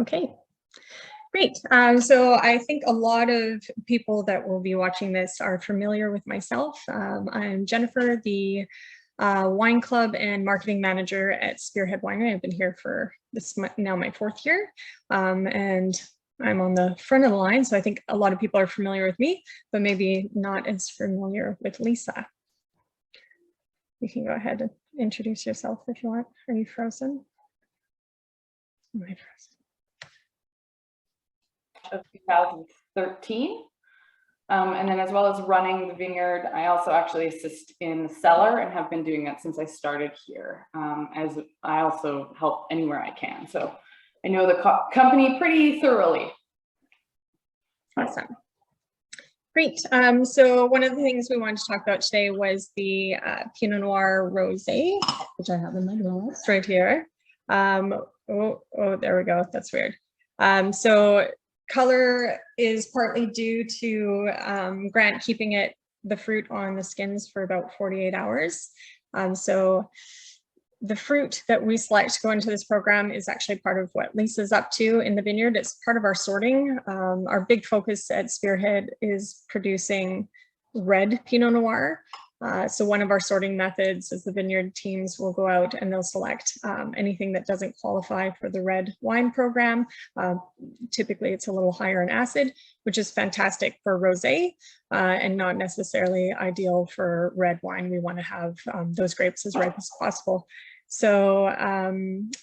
Okay, great. So I think a lot of people that will be watching this are familiar with myself. I'm Jennifer, the wine club and marketing manager at SpearHead Winery. I've been here for now my 4th year, and I'm on the front of the line. So I think a lot of people are familiar with me, but maybe not as familiar with Lisa. You can go ahead and introduce yourself if you want. Are you frozen? Am I frozen? Of 2013. And then as well as running the vineyard, I also actually assist in the cellar and have been doing that since I started here, as I also help anywhere I can. So I know the company pretty thoroughly. Awesome. Great. So one of the things we wanted to talk about today was the Pinot Noir Rose, which I have in my glass right here. Oh, there we go. That's weird. So color is partly due to Grant keeping the fruit on the skins for about 48 hours. So the fruit that we select to go into this program is actually part of what Lisa's up to in the vineyard. It's part of our sorting. Our big focus at SpearHead is producing red Pinot Noir. So one of our sorting methods is the vineyard teams will go out and they'll select anything that doesn't qualify for the red wine program. Typically it's a little higher in acid, which is fantastic for rosé and not necessarily ideal for red wine. We want to have those grapes as ripe as possible. So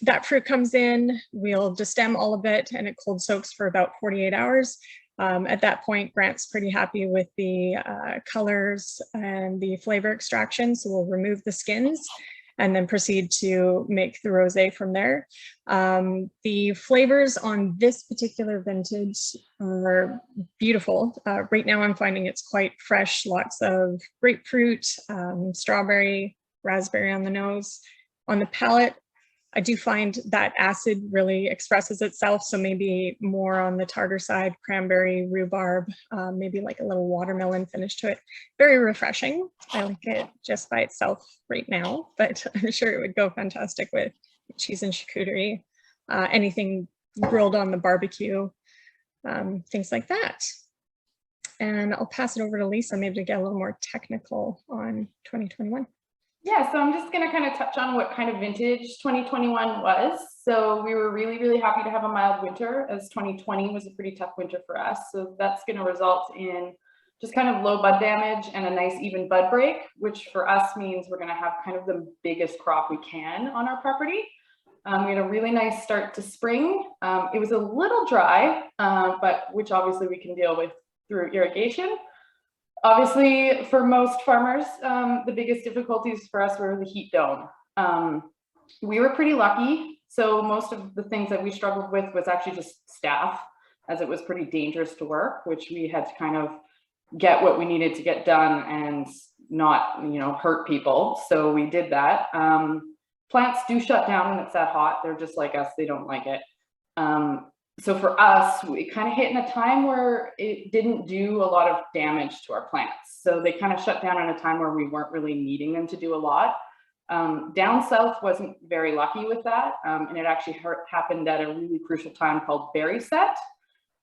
that fruit comes in, we'll destem all of it, and it cold soaks for about 48 hours. At that point, Grant's pretty happy with the colors and the flavor extraction, so we'll remove the skins and then proceed to make the rosé from there. The flavors on this particular vintage are beautiful. Right now I'm finding it's quite fresh, lots of grapefruit, strawberry, raspberry on the nose. On the palate, I do find that acid really expresses itself, so maybe more on the tartar side, cranberry, rhubarb, maybe like a little watermelon finish to it. Very refreshing. I like it just by itself right now, but I'm sure it would go fantastic with cheese and charcuterie, anything grilled on the barbecue, things like that. And I'll pass it over to Lisa, maybe to get a little more technical on 2021. Yeah, so I'm just going to kind of touch on what kind of vintage 2021 was. So we were really, really happy to have a mild winter, as 2020 was a pretty tough winter for us. So that's going to result in just kind of low bud damage and a nice even bud break, which for us means we're going to have kind of the biggest crop we can on our property. We had a really nice start to spring. It was a little dry, but which obviously we can deal with through irrigation. Obviously, for most farmers, the biggest difficulties for us were the heat dome. We were pretty lucky. So most of the things that we struggled with was actually just staff, as it was pretty dangerous to work, which we had to kind of get what we needed to get done and not, hurt people. So we did that. Plants do shut down when it's that hot. They're just like us. They don't like it. So for us, we kind of hit in a time where it didn't do a lot of damage to our plants. So they kind of shut down in a time where we weren't really needing them to do a lot. Down south wasn't very lucky with that. And it actually happened at a really crucial time called berry set.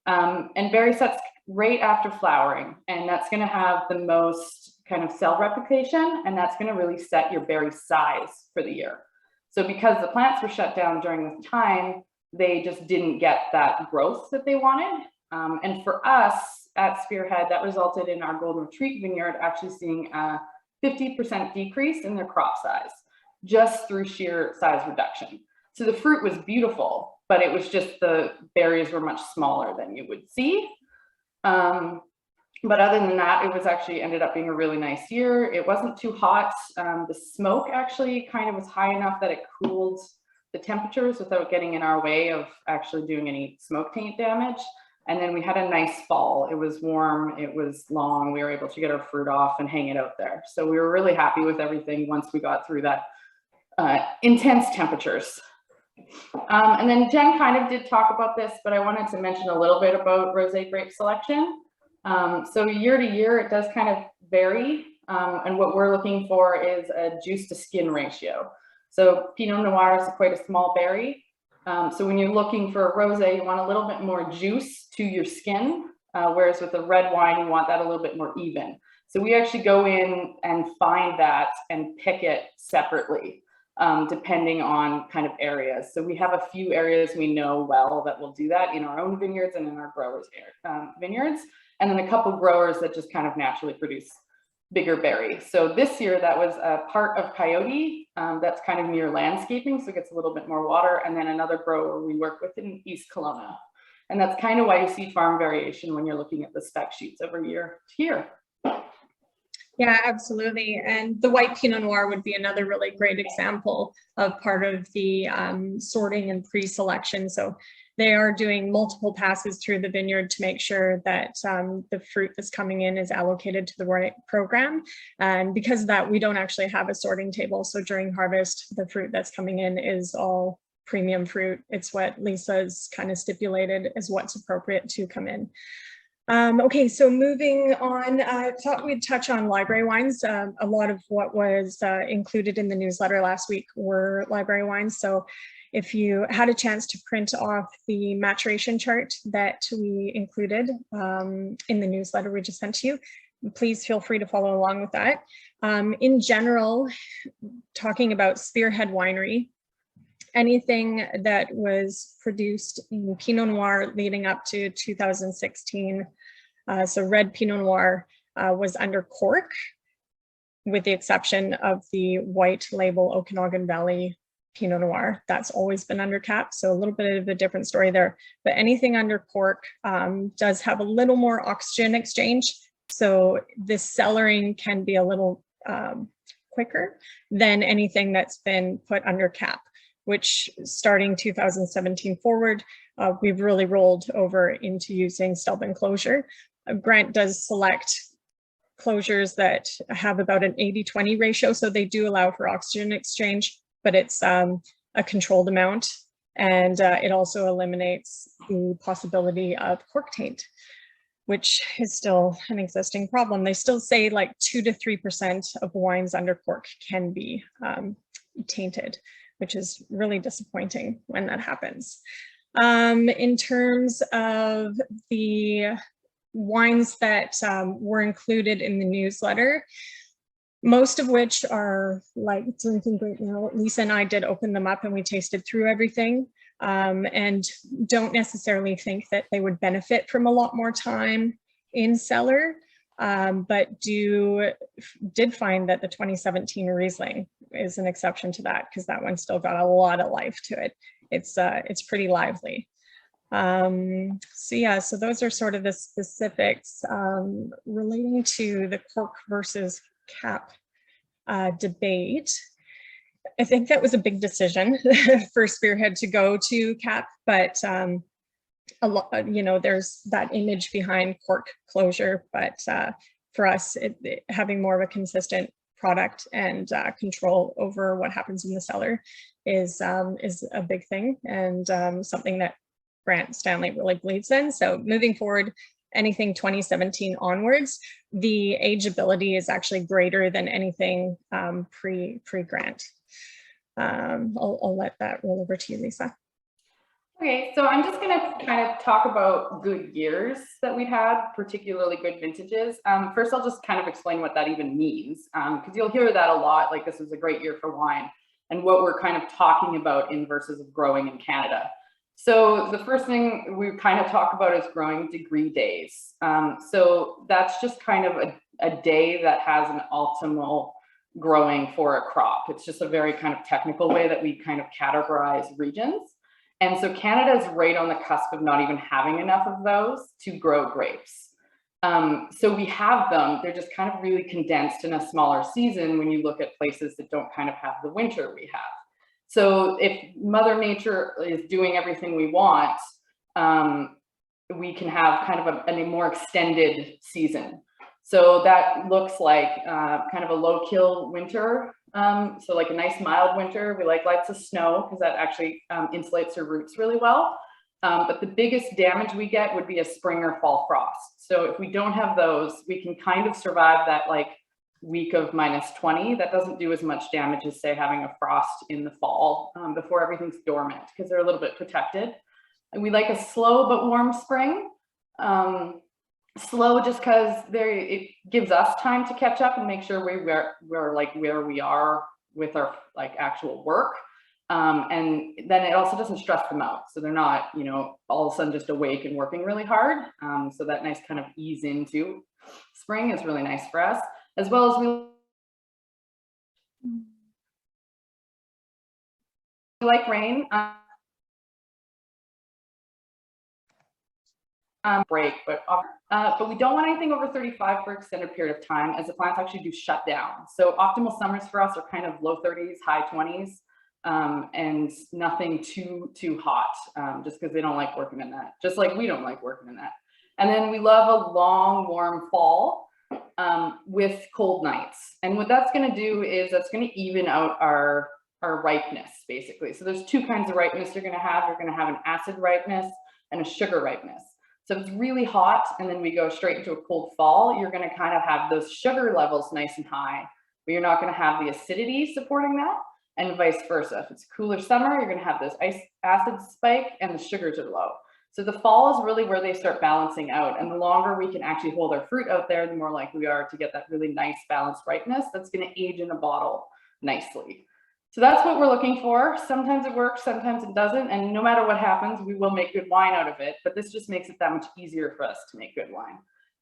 And berry set's right after flowering. And that's going to have the most kind of cell replication. And that's going to really set your berry size for the year. So because the plants were shut down during this time, they just didn't get that growth that they wanted. And for us at SpearHead, that resulted in our Golden Retreat vineyard actually seeing a 50% decrease in their crop size, just through sheer size reduction. So the fruit was beautiful, but it was just the berries were much smaller than you would see. But other than that, it was actually ended up being a really nice year. It wasn't too hot. The smoke actually kind of was high enough that it cooled the temperatures without getting in our way of actually doing any smoke taint damage. And then we had a nice fall. It was warm, it was long. We were able to get our fruit off and hang it out there. So we were really happy with everything once we got through that intense temperatures. And then Jen kind of did talk about this, but I wanted to mention a little bit about rosé grape selection. So year to year, it does kind of vary. And what we're looking for is a juice to skin ratio. So Pinot Noir is quite a small berry. So when you're looking for a rosé, you want a little bit more juice to your skin, whereas with a red wine, you want that a little bit more even. So we actually go in and find that and pick it separately, depending on kind of areas. So we have a few areas we know well that will do that in our own vineyards and in our growers' vineyards, and then a couple growers that just kind of naturally produce bigger berries. So this year that was a part of Coyote, that's kind of near landscaping, so it gets a little bit more water, and then another grower we work with in East Kelowna. And that's kind of why you see farm variation when you're looking at the spec sheets over year to year. Yeah, absolutely. And the white Pinot Noir would be another really great example of part of the sorting and pre-selection. So they are doing multiple passes through the vineyard to make sure that the fruit that's coming in is allocated to the right program. And because of that, we don't actually have a sorting table. So during harvest, the fruit that's coming in is all premium fruit. It's what Lisa's kind of stipulated is what's appropriate to come in. Okay, so moving on, I thought we'd touch on library wines. A lot of what was included in the newsletter last week were library wines. So if you had a chance to print off the maturation chart that we included in the newsletter we just sent to you, please feel free to follow along with that. In general, talking about SpearHead Winery, anything that was produced in Pinot Noir leading up to 2016, so red Pinot Noir was under cork, with the exception of the white label Okanagan Valley Pinot Noir. That's always been under cap, so a little bit of a different story there. But anything under cork does have a little more oxygen exchange, so this cellaring can be a little quicker than anything that's been put under cap, which starting 2017 forward, we've really rolled over into using Stelben closure. Grant does select closures that have about an 80-20 ratio, so they do allow for oxygen exchange, but it's a controlled amount, and it also eliminates the possibility of cork taint, which is still an existing problem. They still say like 2 to 3% of wines under cork can be tainted, which is really disappointing when that happens. In terms of the wines that were included in the newsletter, most of which are like drinking great now. Lisa and I did open them up and we tasted through everything, and don't necessarily think that they would benefit from a lot more time in cellar, but did find that the 2017 Riesling is an exception to that, because that one still got a lot of life to it. It's pretty lively. So yeah, so those are sort of the specifics relating to the cork versus cap debate. I think that was a big decision for SpearHead to go to cap, but a lot, there's that image behind cork closure, but for us, having more of a consistent product and control over what happens in the cellar is a big thing, and something that Grant Stanley really believes in. So moving forward, anything 2017 onwards, the ageability is actually greater than anything pre-Grant. I'll let that roll over to you, Lisa. Okay, so I'm just going to kind of talk about good years that we've had, particularly good vintages. First, I'll just kind of explain what that even means, because you'll hear that a lot, like this was a great year for wine, and what we're kind of talking about in versus of growing in Canada. So the first thing we kind of talk about is growing degree days. So that's just kind of a day that has an optimal growing for a crop. It's just a very kind of technical way that we kind of categorize regions. And so Canada is right on the cusp of not even having enough of those to grow grapes. So we have them, they're just kind of really condensed in a smaller season when you look at places that don't kind of have the winter we have. So if Mother Nature is doing everything we want, we can have kind of a more extended season. So that looks like kind of a low kill winter. So like a nice mild winter. We like lots of snow because that actually insulates your roots really well. But the biggest damage we get would be a spring or fall frost. So if we don't have those, we can kind of survive that like week of -20, that doesn't do as much damage as, say, having a frost in the fall before everything's dormant, because they're a little bit protected. And we like a slow but warm spring. Slow just because it gives us time to catch up and make sure we're like where we are with our like actual work. And then it also doesn't stress them out. So they're not, you know, all of a sudden just awake and working really hard. So that nice kind of ease into spring is really nice for us, as well as we like rain. Break, but we don't want anything over 35 for extended period of time, as the plants actually do shut down. So optimal summers for us are kind of low 30s, high 20s, and nothing too hot, just because they don't like working in that, just like we don't like working in that. And then we love a long, warm fall with cold nights. And what that's going to do is that's going to even out our ripeness, basically. So there's two kinds of ripeness you're going to have. You're going to have an acid ripeness and a sugar ripeness. So if it's really hot and then we go straight into a cold fall, you're going to kind of have those sugar levels nice and high, but you're not going to have the acidity supporting that, and vice versa. If it's a cooler summer, you're going to have this acid spike and the sugars are low. So the fall is really where they start balancing out, and the longer we can actually hold our fruit out there, the more likely we are to get that really nice balanced ripeness that's going to age in a bottle nicely. So that's what we're looking for. Sometimes it works, sometimes it doesn't. And no matter what happens, we will make good wine out of it. But this just makes it that much easier for us to make good wine.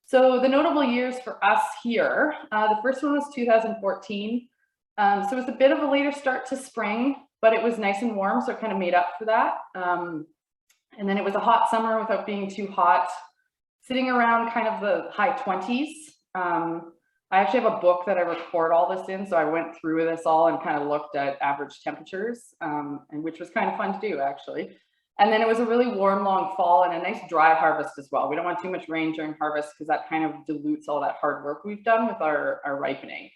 So the notable years for us here, the first one was 2014. So it was a bit of a later start to spring, but it was nice and warm. So it kind of made up for that. And then it was a hot summer without being too hot, sitting around kind of the high 20s. I actually have a book that I record all this in, so I went through this all and kind of looked at average temperatures, and which was kind of fun to do, actually. And then it was a really warm, long fall and a nice dry harvest as well. We don't want too much rain during harvest because that kind of dilutes all that hard work we've done with our ripening.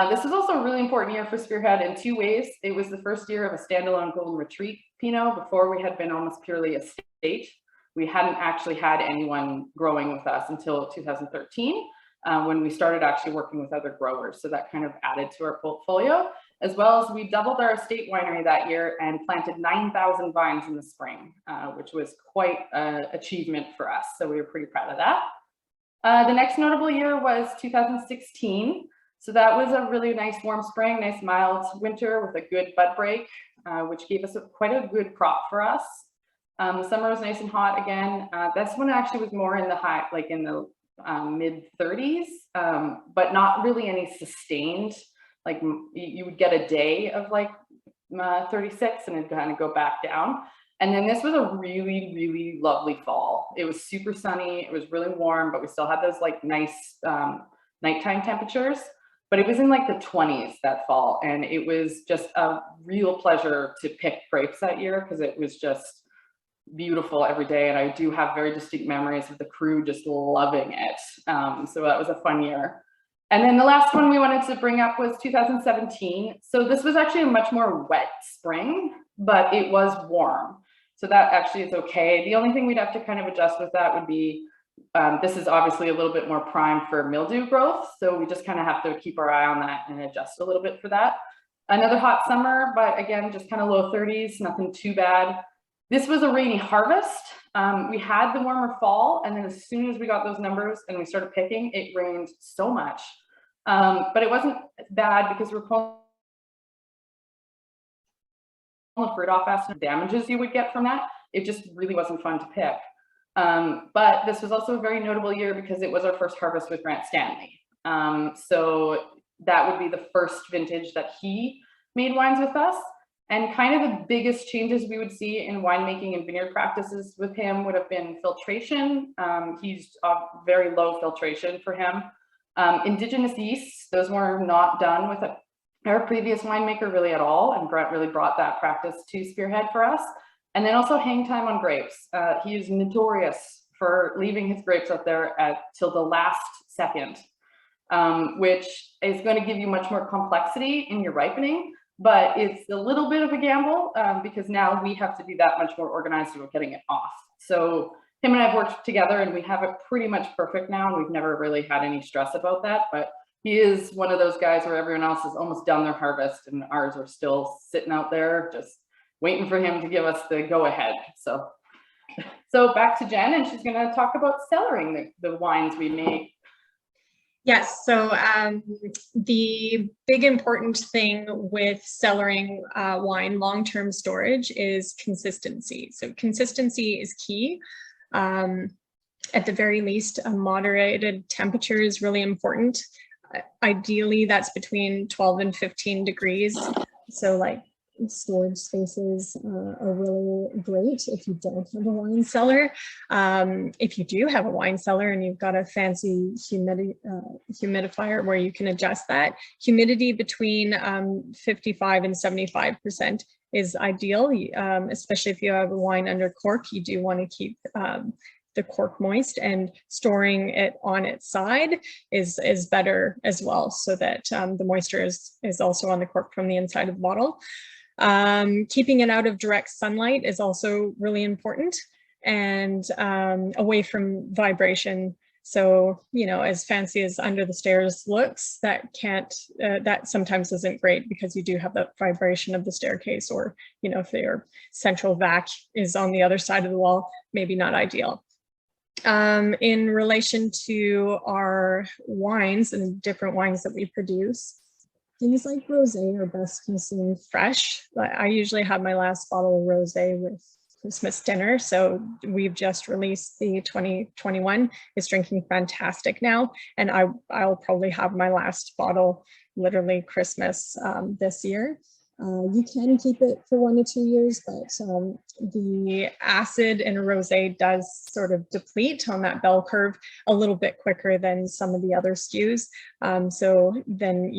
This is also a really important year for SpearHead in two ways. It was the first year of a standalone Golden Retreat Pinot. Before, we had been almost purely estate. We hadn't actually had anyone growing with us until 2013. When we started actually working with other growers. So that kind of added to our portfolio, as well as we doubled our estate winery that year and planted 9,000 vines in the spring, which was quite an achievement for us. So we were pretty proud of that. The next notable year was 2016. So that was a really nice warm spring, nice mild winter with a good bud break, which gave us quite a good crop for us. The summer was nice and hot again. This one actually was more in the high, like in the mid 30s, but not really any sustained, like you would get a day of like 36 and it'd kind of go back down. And then this was a really, really lovely fall. It was super sunny, it was really warm, but we still had those like nice nighttime temperatures, but it was in like the 20s that fall. And it was just a real pleasure to pick grapes that year because it was just beautiful every day, and I do have very distinct memories of the crew just loving it. So that was a fun year. And then the last one we wanted to bring up was 2017. So this was actually a much more wet spring, but it was warm. So that actually is okay. The only thing we'd have to kind of adjust with that would be, this is obviously a little bit more prime for mildew growth. So we just kind of have to keep our eye on that and adjust a little bit for that. Another hot summer, but again, just kind of low 30s, nothing too bad. This was a rainy harvest. We had the warmer fall, and then as soon as we got those numbers and we started picking, it rained so much. But it wasn't bad because we're pulling the fruit off fast, and damages you would get from that. It just really wasn't fun to pick. But this was also a very notable year because it was our first harvest with Grant Stanley. So that would be the first vintage that he made wines with us. And kind of the biggest changes we would see in winemaking and vineyard practices with him would have been filtration. He's very low filtration for him. Indigenous yeasts, those were not done with our previous winemaker really at all. And Brett really brought that practice to SpearHead for us. And then also hang time on grapes. He is notorious for leaving his grapes up there till the last second, which is going to give you much more complexity in your ripening. But it's a little bit of a gamble because now we have to be that much more organized about getting it off. So him and I have worked together and we have it pretty much perfect now, and we've never really had any stress about that. But he is one of those guys where everyone else is almost done their harvest and ours are still sitting out there just waiting for him to give us the go ahead. So back to Jen, and she's going to talk about cellaring the wines we make. Yes, so the big important thing with cellaring wine long-term storage is consistency. So consistency is key. At the very least, a moderated temperature is really important. Ideally, that's between 12 and 15 degrees. So like storage spaces are really great if you don't have a wine cellar. If you do have a wine cellar and you've got a fancy humidifier where you can adjust that, humidity between 55 and 75% is ideal, especially if you have a wine under cork. You do want to keep the cork moist, and storing it on its side is better as well, so that the moisture is also on the cork from the inside of the bottle. Keeping it out of direct sunlight is also really important, and away from vibration. So, you know, as fancy as Under the Stairs looks, that sometimes isn't great, because you do have that vibration of the staircase, or, you know, if your central vac is on the other side of the wall, maybe not ideal. In relation to our wines and different wines that we produce, things like rosé are best consumed fresh. I usually have my last bottle of rosé with Christmas dinner. So we've just released the 2021. It's drinking fantastic now. And I'll probably have my last bottle literally Christmas this year. You can keep it for 1 to 2 years, but the acid in a rosé does sort of deplete on that bell curve a little bit quicker than some of the other SKUs. So then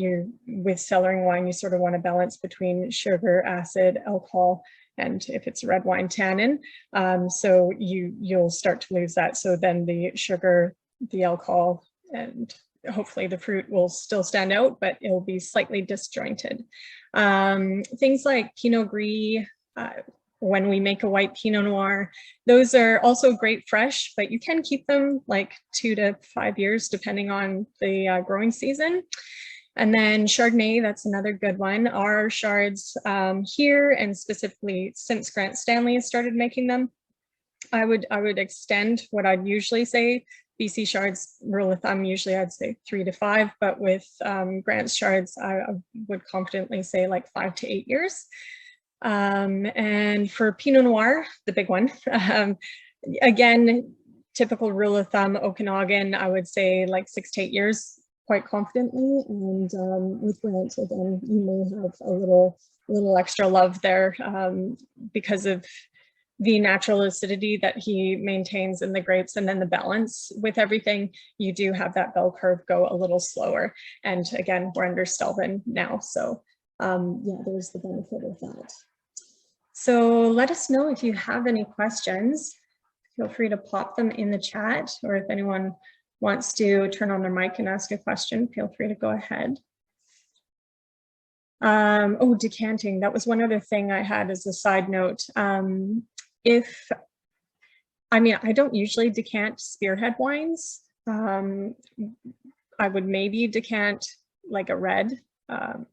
with cellaring wine, you sort of want to balance between sugar, acid, alcohol, and if it's red wine, tannin. So you'll start to lose that. So then the sugar, the alcohol, and hopefully the fruit will still stand out, but it'll be slightly disjointed. Things like Pinot Gris, when we make a white Pinot Noir, those are also great fresh, but you can keep them like 2 to 5 years, depending on the growing season. And then Chardonnay, that's another good one. Our Chards here, and specifically since Grant Stanley has started making them, I would extend what I'd usually say. BC Chards, rule of thumb, usually I'd say 3 to 5, but with Grant's Chards, I would confidently say like 5 to 8 years. And for Pinot Noir, the big one, again, typical rule of thumb, Okanagan, I would say like 6 to 8 years, quite confidently. And with Grant, again, you may have a little extra love there because of the natural acidity that he maintains in the grapes, and then the balance with everything. You do have that bell curve go a little slower. And again, we're under Stelvin now. So yeah, there's the benefit of that. So let us know if you have any questions. Feel free to plop them in the chat, or if anyone wants to turn on their mic and ask a question, feel free to go ahead. Oh, decanting. That was one other thing I had as a side note. I mean, I don't usually decant SpearHead wines. I would maybe decant like a red, a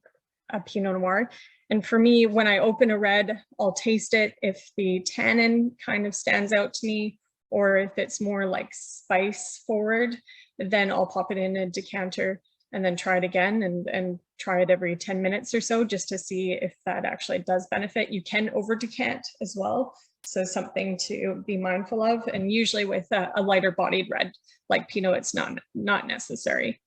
Pinot Noir. And for me, when I open a red, I'll taste it. If the tannin kind of stands out to me, or if it's more like spice forward, then I'll pop it in a decanter and then try it again, and try it every 10 minutes or so, just to see if that actually does benefit. You can over decant as well. So something to be mindful of. And usually with a lighter bodied red like Pinot, it's not necessary.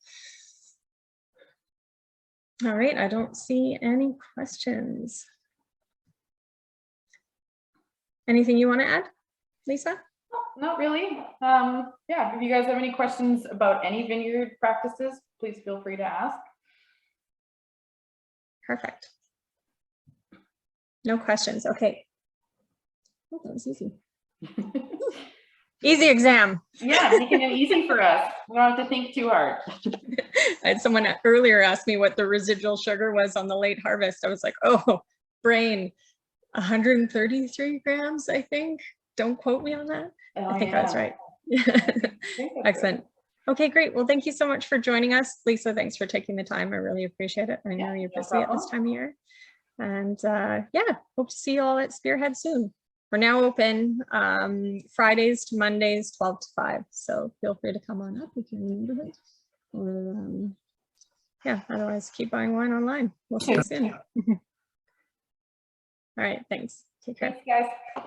All right, I don't see any questions. Anything you want to add, Lisa? Not really. Yeah, if you guys have any questions about any vineyard practices, please feel free to ask. Perfect. No questions. Okay. Oh, that was easy. Easy exam. Yeah, making it easy for us. We don't have to think too hard. I had someone earlier ask me what the residual sugar was on the late harvest. I was like, oh, brain, 133 grams, I think. Don't quote me on that. Oh, I think yeah. that's right. Excellent. Okay, great. Well, thank you so much for joining us. Lisa, thanks for taking the time. I really appreciate it. I know Yeah, you're no busy at this problem. time of year. And yeah, hope to see you all at SpearHead soon. We're now open Fridays to Mondays, 12 to 5. So feel free to come on up if you're in the neighborhood. Or yeah, otherwise keep buying wine online. We'll see you soon. All right, thanks. Take care. Thanks, guys.